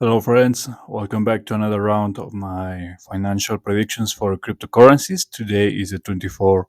Hello, friends. Welcome back to another round of my financial predictions for cryptocurrencies. Today is the 24th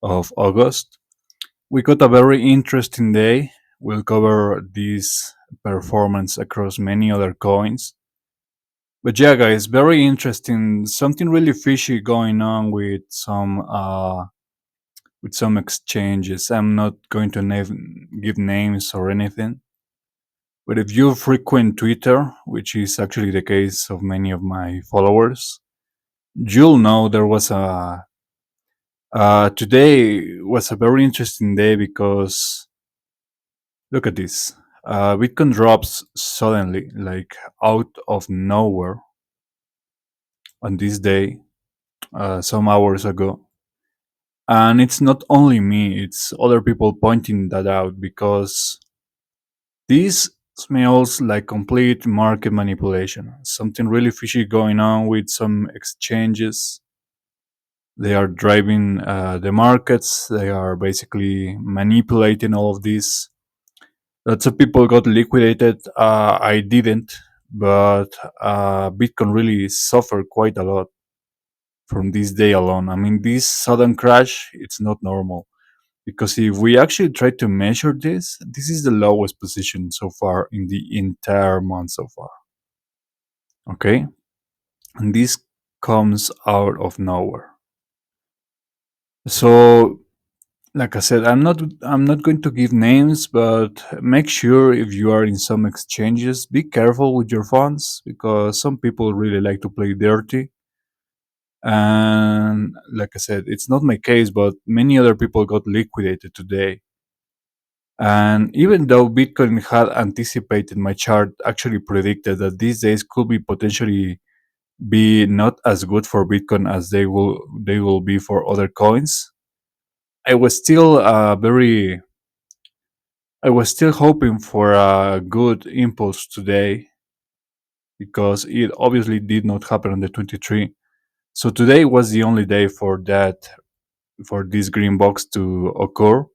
of August. We got a very interesting day. We'll cover this performance across many other coins. But yeah, guys, very interesting. Something really fishy going on with some exchanges. I'm not going to give names or anything. But if you frequent Twitter, which is actually the case of many of my followers, you'll know there was a today was a very interesting day because look at this. Bitcoin drops suddenly, like out of nowhere, on this day, some hours ago. And it's not only me; it's other people pointing that out because this smells like complete market manipulation. Something really fishy going on with some exchanges. They are driving the markets. They are basically manipulating all of this. Lots of people got liquidated. I didn't, but Bitcoin really suffered quite a lot from this day alone. I mean, this sudden crash, it's not normal. Because if we actually try to measure this, this is the lowest position so far in the entire month so far. Okay? And this comes out of nowhere. So like I said, I'm not going to give names, but make sure if you are in some exchanges, be careful with your funds because some people really like to play dirty. And like I said, it's not my case, but many other people got liquidated today. And even though Bitcoin had anticipated, my chart actually predicted that these days could be potentially be not as good for Bitcoin as they will be for other coins. I was still very I was still hoping for a good impulse today because it obviously did not happen on the 23. So today was the only day for this green box to occur,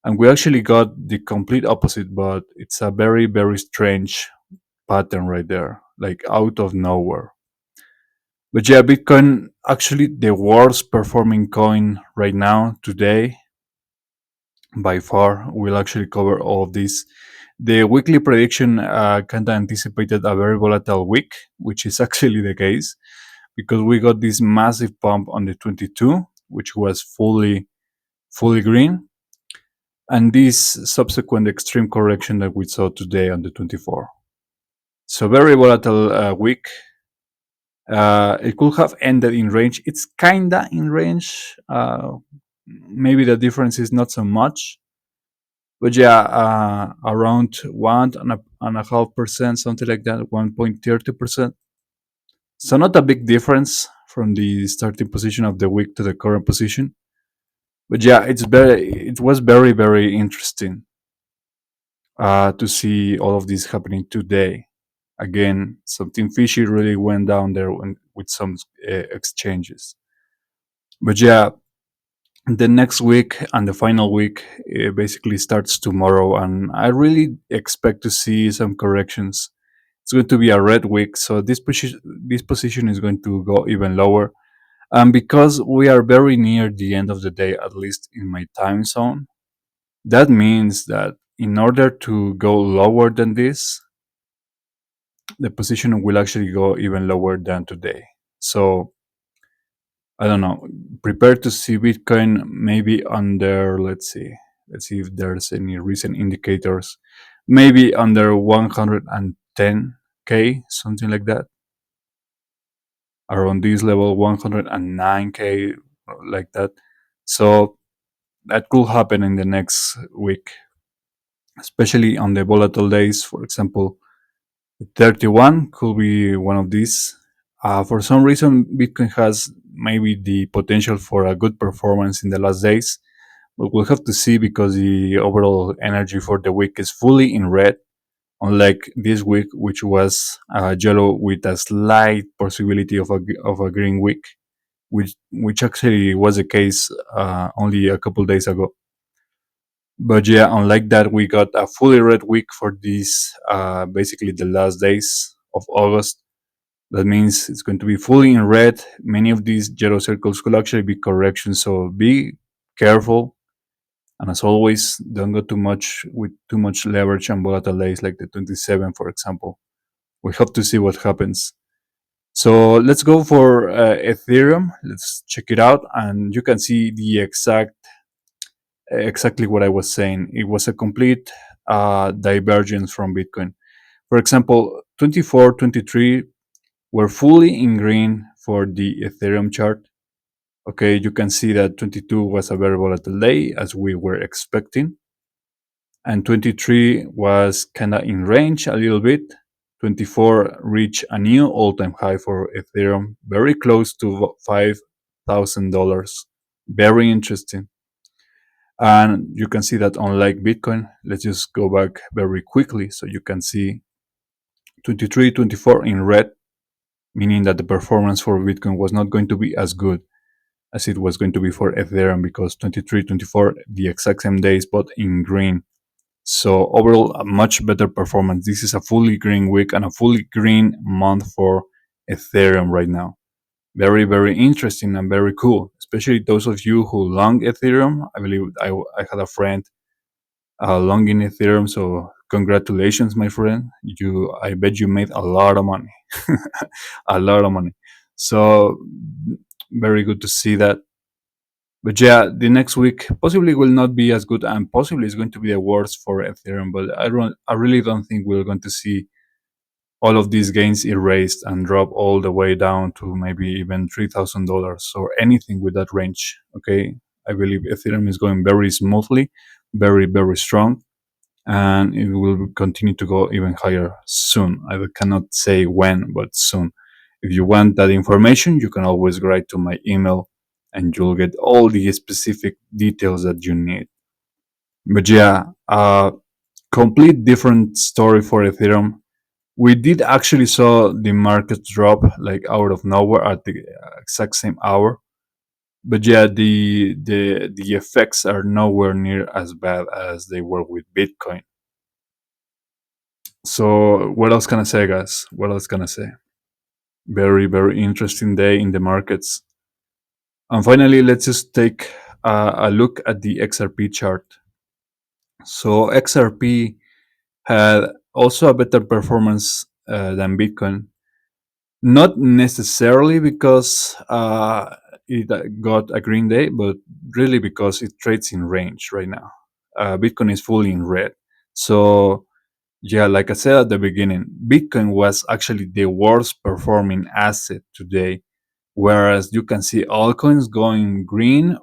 and we actually got the complete opposite. But it's a very strange pattern right there, like out of nowhere. But yeah, Bitcoin actually the worst performing coin right now today by far. We'll actually cover all of this. The weekly prediction kind of anticipated a very volatile week, which is actually the case because we got this massive pump on the 22, which was fully green, and this subsequent extreme correction that we saw today on the 24. So very volatile week. It could have ended in range. It's kinda in range. Maybe the difference is not so much, but yeah, around 1.5%, something like that, 1.30%. So not a big difference from the starting position of the week to the current position. But yeah, it was very interesting to see all of this happening today. Again, something fishy really went down there with some exchanges. But yeah, the next week and the final week basically starts tomorrow, and I really expect to see some corrections. It's going to be a red week, so this position is going to go even lower. And because we are very near the end of the day, at least in my time zone, that means that in order to go lower than this, the position will actually go even lower than today. So I don't know. Prepare to see Bitcoin maybe under, let's see if there's any recent indicators, maybe under 110K, something like that, around this level, 109K, like that. So that could happen in the next week, especially on the volatile days. For example, 31 could be one of these. For some reason, Bitcoin has maybe the potential for a good performance in the last days, but we'll have to see because the overall energy for the week is fully in red, unlike this week, which was yellow with a slight possibility of a green week, which actually was the case only a couple days ago. But yeah, unlike that, we got a fully red week for these basically the last days of August. That means it's going to be fully in red. Many of these yellow circles could actually be corrections, so be careful. And as always, don't go too much with too much leverage on volatile days like the 27, for example. We have to see what happens. So let's go for Ethereum. Let's check it out, and you can see the exactly what I was saying. It was a complete divergence from Bitcoin. For example, 24, 23 were fully in green for the Ethereum chart. Okay, you can see that 22 was a very volatile day as we were expecting, and 23 was kind of in range a little bit. 24 reached a new all-time high for Ethereum, very close to $5,000. Very interesting. And you can see that unlike Bitcoin, let's just go back very quickly so you can see 23, 24 in red, meaning that the performance for Bitcoin was not going to be as good as it was going to be for Ethereum, because 23, 24, the exact same days, but in green. So overall, a much better performance. This is a fully green week and a fully green month for Ethereum right now. Very, very interesting and very cool, especially those of you who long Ethereum. I believe I had a friend long in Ethereum, so congratulations, my friend. I bet you made a lot of money, a lot of money. So very good to see that. But yeah, the next week possibly will not be as good, and possibly is going to be the worst for Ethereum. But I really don't think we're going to see all of these gains erased and drop all the way down to maybe even $3,000 or anything with that range. Okay, I believe Ethereum is going very smoothly, very very strong, and it will continue to go even higher soon. I cannot say when, but soon. If you want that information, you can always write to my email and you'll get all the specific details that you need. But yeah, complete different story for Ethereum. We did actually saw the market drop like out of nowhere at the exact same hour. But yeah, the effects are nowhere near as bad as they were with Bitcoin. So what else can I say, guys? What else can I say? Very, very interesting day in the markets. And finally, let's just take a look at the XRP chart. So XRP had also a better performance than Bitcoin. Not necessarily because it got a green day, but really because it trades in range right now. Bitcoin is fully in red. So yeah, like I said at the beginning, Bitcoin was actually the worst performing asset today, whereas you can see altcoins going green,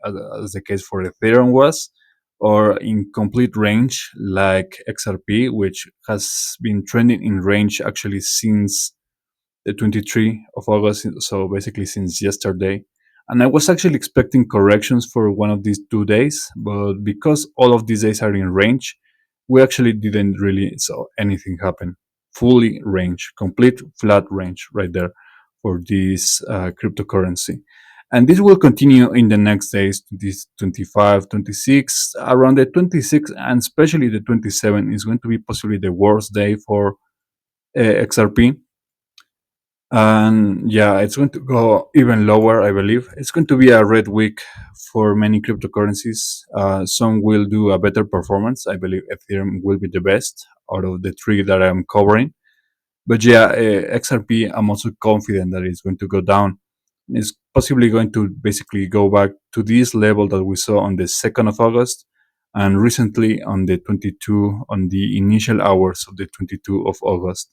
as the case for Ethereum was, or in complete range like XRP, which has been trending in range actually since the 23 of August, so basically since yesterday. And I was actually expecting corrections for one of these 2 days, but because all of these days are in range, we actually didn't really saw anything happen. Fully range, complete flat range right there for this cryptocurrency. And this will continue in the next days, this 25, 26, around the 26, and especially the 27 is going to be possibly the worst day for XRP. And yeah, it's going to go even lower, I believe. It's going to be a red week for many cryptocurrencies. Some will do a better performance. I believe Ethereum will be the best out of the three that I'm covering. But yeah, XRP, I'm also confident that it's going to go down. It's possibly going to basically go back to this level that we saw on the 2nd of August and recently on the 22, on the initial hours of the 22 of August.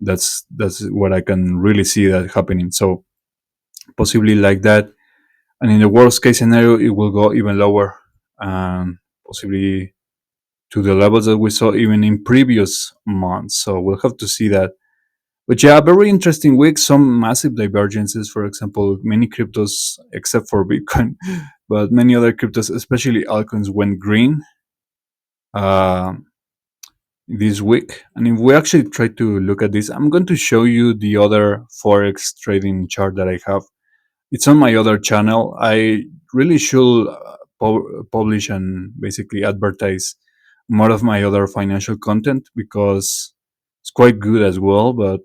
That's what I can really see that happening. So possibly like that, and in the worst case scenario, it will go even lower, possibly to the levels that we saw even in previous months. So we'll have to see that. But yeah, very interesting week. Some massive divergences. For example, many cryptos, except for Bitcoin, but many other cryptos, especially altcoins, went green. Uh, this week. And if we actually try to look at this, I'm going to show you the other Forex trading chart that I have. It's on my other channel. I really should publish and basically advertise more of my other financial content because It's quite good as well, but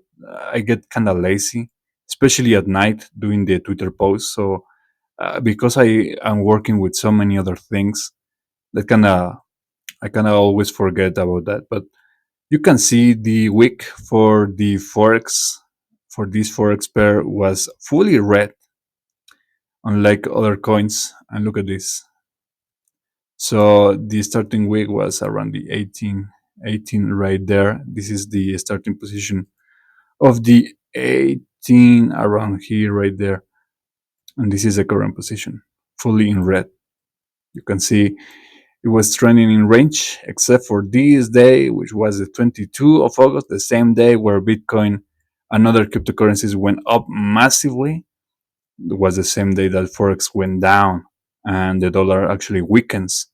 I get kind of lazy, especially at night doing the Twitter posts. So because I am working with so many other things, that kind of I kind of always forget about that. But you can see the wick for the forex for this forex pair was fully red, unlike other coins. And look at this. So the starting wick was around the 18 right there. This is the starting position of the 18 around here right there. And this is the current position, fully in red. You can see it was trending in range, except for this day, which was the 22 of August, the same day where Bitcoin and other cryptocurrencies went up massively. It was the same day that Forex went down and the dollar actually weakens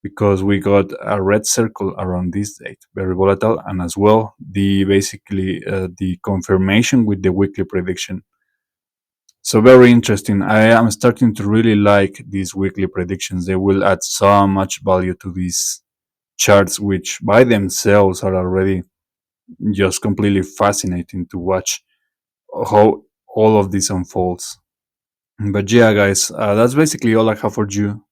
because we got a red circle around this date, very volatile, and as well the basically the confirmation with the weekly prediction. So very interesting. I am starting to really like these weekly predictions. They will add so much value to these charts, which by themselves are already just completely fascinating to watch how all of this unfolds. But yeah, guys, that's basically all I have for you.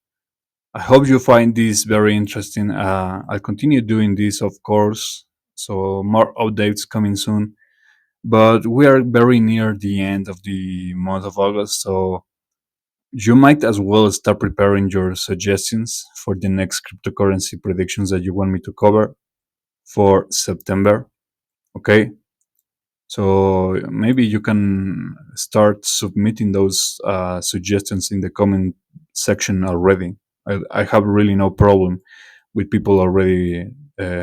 I hope you find this very interesting. I'll continue doing this, of course. So more updates coming soon. But we are very near the end of the month of August, so you might as well start preparing your suggestions for the next cryptocurrency predictions that you want me to cover for September. Okay, so maybe you can start submitting those suggestions in the comment section already. I have really no problem with people already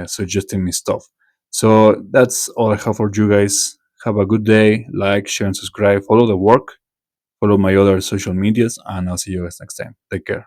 suggesting me stuff. So that's all I have for you guys. Have a good day. Like, share, and subscribe. Follow the work. Follow my other social medias, and I'll see you guys next time. Take care.